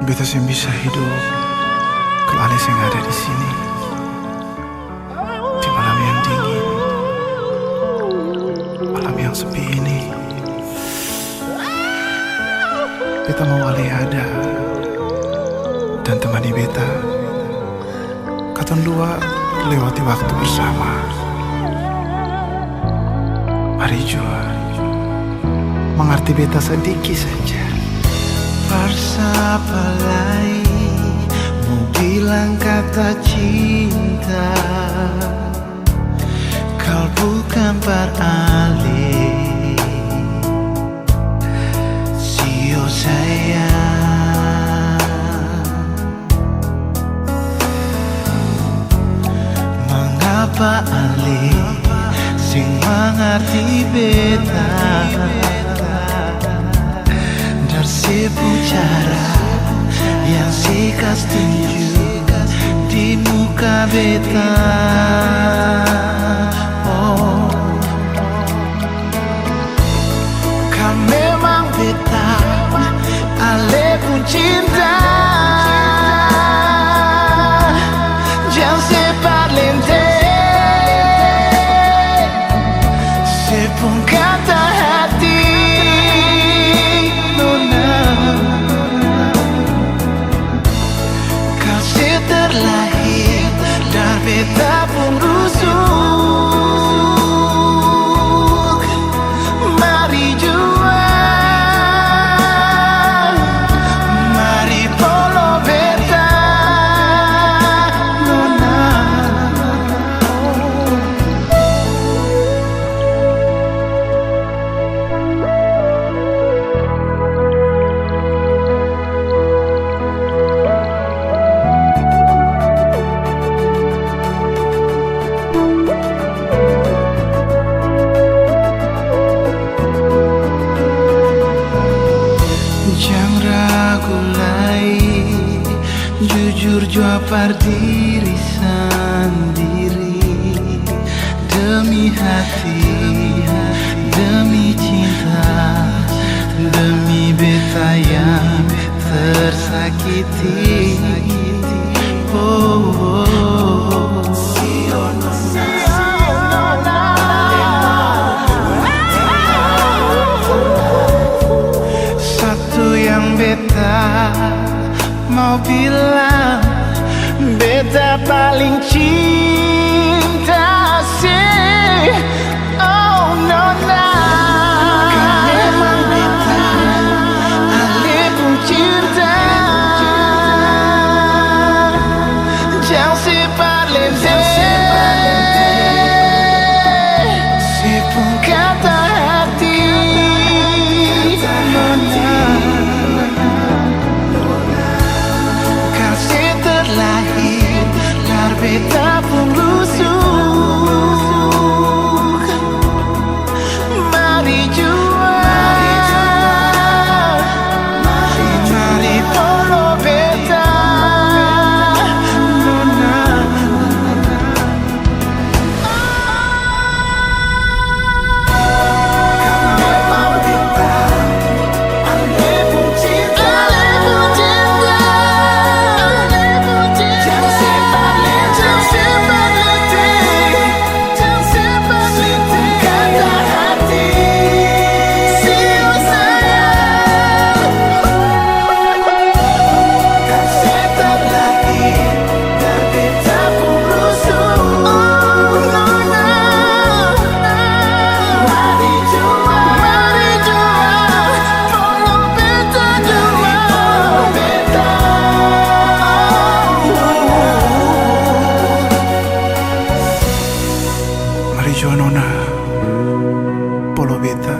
Beta yang bisa hidup kalau Ales yang ada di sini di malam yang dingin, malam yang sepi ini. Beta mau Ale ada dan temani beta. Katong dua lewati waktu bersama. Mari jua mengerti beta sedikit saja. Persapalai mau bilang kata cinta, kau bukan beralih. Sio sayang, mengapa alih sing mengerti beta? Sebu cara yang sikas tunjuk di muka beta. Oh, kau memang beta, Ale pun cinta. Jangan sempat lente, sepung kata hati. Terlahir dan beta pun rusuk. Mari jua, mari polo beta nona. Jangan ragu lagi, jujur jawab diri sendiri. Demi hati, demi cinta, demi beta yang tersakiti. Oh, oh. Yang beta mau bilang, beta paling cinta sih. Oh nona, kau memang beta, Ale pun cinta. Jangan sempat lente, sepung kata hati. Nona, beta pun rusuk. Mari jua, mari polo beta nona. Kau memang beta, Ale pun cinta. Mari jua nona, polo beta.